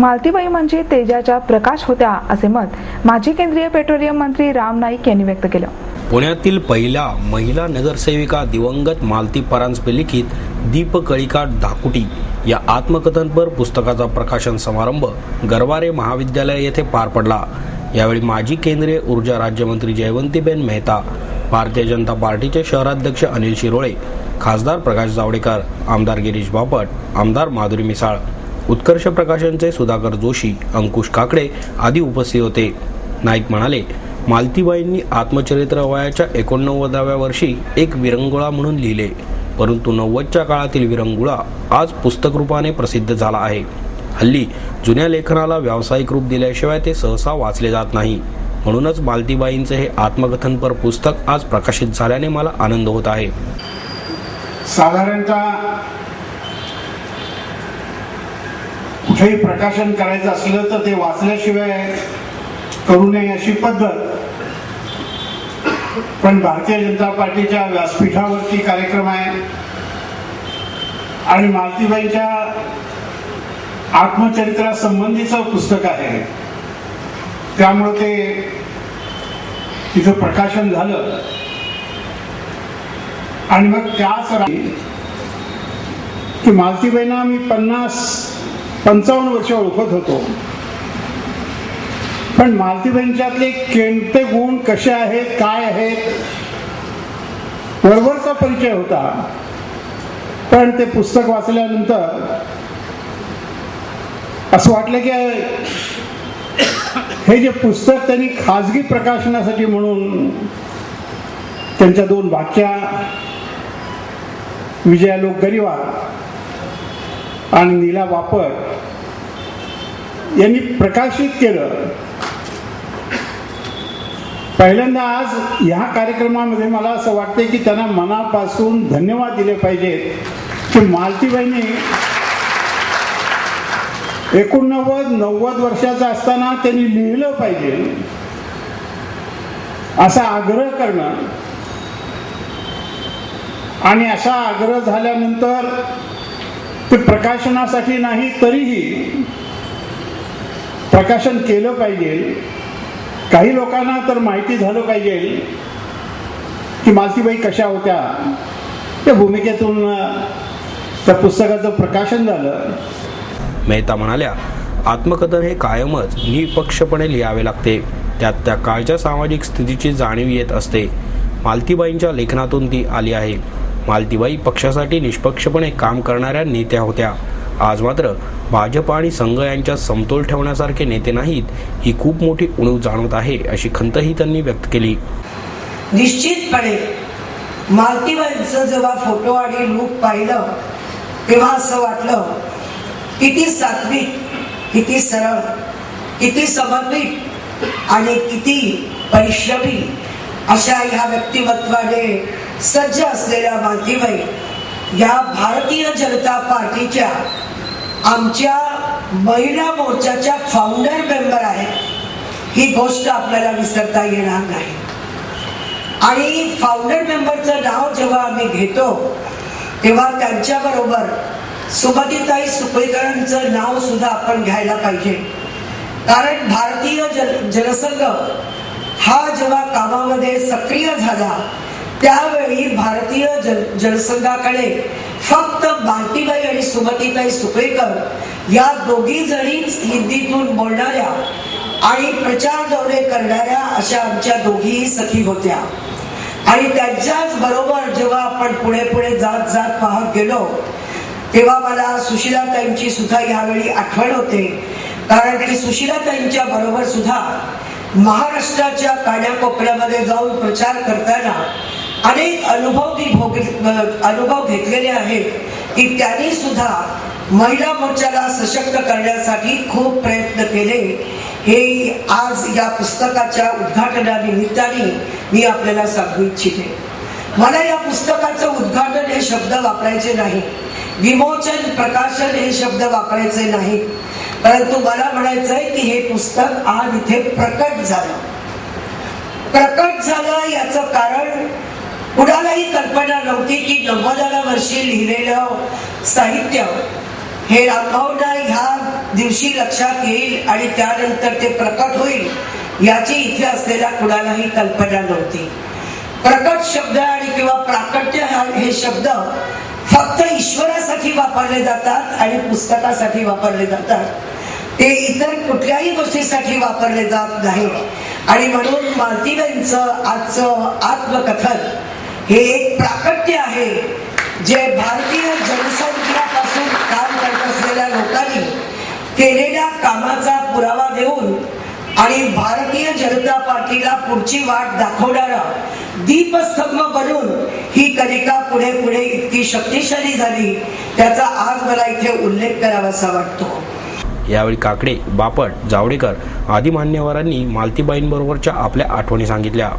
मालतीबाई म्हणजे तेजाच्या प्रकाश होत्या असे मत माजी केंद्रीय पेट्रोलियम मंत्री राम नाईक यांनी व्यक्त केलं. पुण्यातील पहिल्या महिला नगरसेविका दिवंगत मालती परांजपे लिखित दीपकळिका धाकुटी या आत्मकथनपर पुस्तकाचा प्रकाशन समारंभ गरवारे महाविद्यालय येथे पार पडला. यावेळी माजी केंद्रीय ऊर्जा राज्यमंत्री जयवंतीबेन मेहता, भारतीय जनता पार्टीचे शहराध्यक्ष अनिल शिरोळे, खासदार प्रकाश जावडेकर, आमदार गिरीश बापट, आमदार माधुरी मिसाळ, उत्कर्ष प्रकाशनचे सुधाकर जोशी, अंकुश काकडे आदी उपस्थित होते. नाईक म्हणाले, मालतीबाईंनी आत्मचरित्र वयाच्या 89व्या वर्षी एक विरंगुळा म्हणून लिहिले, परंतु 90च्या काळातील विरंगुळा आज पुस्तक रूपाने प्रसिद्ध झाला आहे. हल्ली जुन्या लेखनाला व्यावसायिक रूप दिल्याशिवाय ते सहसा वाचले जात नाही. म्हणूनच मालतीबाईंचे हे आत्मकथनपर पुस्तक आज प्रकाशित झाल्याने मला आनंद होत आहे. साधारणतः कुठेही प्रकाशन करायचं असलं तर ते वाचल्याशिवाय करू नये अशी पद्धत. पण भारतीय जनता पार्टीच्या व्यासपीठावरती कार्यक्रम आहे आणि मालतीबाईंच्या आत्मचरित्रासंबंधीचं पुस्तक आहे, त्यामुळे ते तिथं प्रकाशन झालं. आणि मग त्याच की मालतीबाईंना मी 50-55 वर्ष ओळखत होतो, पण मालतीबाईंच्यातले कोणते गुण कसे आहेत, काय आहेत, वरवरचा परिचय होता. पण ते पुस्तक वाचल्यानंतर असं वाटलं की हे जे पुस्तक त्यांनी खाजगी प्रकाशनासाठी म्हणून त्यांच्या 2 भाच्या विजयालोक गरिवार आणि नीला बापट यांनी प्रकाशित केलं. पहिल्यांदा आज ह्या कार्यक्रमामध्ये मला असं वाटतं की त्यांना मनापासून धन्यवाद दिले पाहिजेत की मालतीबाईंनी 89-90 वर्षाचा असताना त्यांनी लिहिलं पाहिजे असा आग्रह करणं, आणि असा आग्रह झाल्यानंतर ते प्रकाशनासाठी नाही तरीही प्रकाशन केलं पाहिजे. काही लोकांना तर माहिती झालं पाहिजे की मालतीबाई कशा होत्या. त्या भूमिकेतून त्या पुस्तकाचं प्रकाशन झालं. मेहता म्हणाल्या, आत्मकथन हे कायमच निपक्षपणे लिहावे लागते. त्यात त्या काळच्या सामाजिक स्थितीची जाणीव येत असते. मालतीबाईंच्या लेखनातून ती आली आहे. मालतीबाई पक्षासाठी निष्पक्षपणे काम करणाऱ्या नेत्या होत्या. आज मात्र भाजप आणि संघ यांच्यात समतोल ठेवण्यासारखे नेते नाहीत, ही खूप मोठी उणीव जाणवत आहे, अशी खंतही त्यांनी व्यक्त केली. निश्चितपणे मालतीबाईंचं जेव्हा फोटो आणि लूक पाहिलं तेव्हा असं वाटलं किती सात्विक, किती सरळ, किती समर्पित आणि किती परिश्रमी अशा ह्या व्यक्तिमत्वाने सज्ज असलेल्या मालतीबाई या भारतीय जनता पार्टीच्या आमच्या महिला मोर्चाच्या फाउंडर मेंबर आहेत. ही गोष्ट आपल्याला विसरता येणार नाही. आणि फाउंडर मेंबरचं नाव जेव्हा आम्ही घेतो तेव्हा त्यांच्याबरोबर सुमतीताई सुपेकरांचं नाव सुद्धा आपण घ्यायला पाहिजे. कारण भारतीय जनसंघ हा जेव्हा कामामध्ये सक्रिय झाला त्यावेळी भारतीय जनसंघाकडे फक्त मालतीबाई आणि सुमतीताई सुपेकर या दोघी जणीच हिंदीतून बोलणाऱ्या आणि प्रचार दौरे करणाऱ्या अशा आमच्या दोघीही सखी होत्या. आणि त्यांच्याच बरोबर जेव्हा आपण पुढे पुढे जात पाहत गेलो तेव्हा मला सुशीलाताईंची सुद्धा यावेळी आठवण होते. कारण की सुशीलाताईंच्या बरोबर सुद्धा महाराष्ट्राच्या कानाकोपऱ्यामध्ये जाऊन प्रचार करताना अनेक अनुभव घेतलेले आहेत की त्यांनी सुद्धा महिला मोर्चाला सशक्त करण्यासाठी खूप प्रयत्न केले. हे आज या पुस्तकाच्या उद्घाटनानिमित्ताने मी आपल्याला सांगू इच्छिते. मला या पुस्तकाचं उद्घाटन हे शब्द वापरायचे नाही, विमोचन प्रकाशन हे शब्द वापरायचे नाही, परंतु मला म्हणायचंय की हे पुस्तक आज इथे प्रकट झालं. याचं कारण कुणालाही कल्पना नव्हती की 90व्या वर्षी लिहिलेलं साहित्य हे रामभाऊंना ह्या दिवशी लक्षात येईल आणि त्यानंतर ते प्रकट होईल याची इथे असलेल्या कुणालाही कल्पना नव्हती. प्रकट शब्द आणि किंवा प्राकट्य हे शब्द फक्त ईश्वरासाठी वापरले जातात आणि पुस्तकासाठी वापरले जातात. ते इतर कुठल्याही गोष्टीसाठी वापरले जात नाही. आणि म्हणून मालतीबाईंचं आजचं आत्मकथन हे एक प्राकट्य आहे, जे भारतीय जनसंख्यापासून काम करत असलेल्या लोकांनी केलेल्या कामाचा पुरावा देऊन आणि भारतीय जनता पार्टीला पुढची वाट दाखवणारा दीपस्तंभ बनून ही कलिका पुढे पुढे इतकी शक्तिशाली झाली, त्याचा आज मला इथे उल्लेख करावासा वाटतो. यावेळी काकडे, बापट, जावडेकर आदी मान्यवरांनी मालतीबाईंबरोबरच्या आपल्या आठवणी सांगितल्या.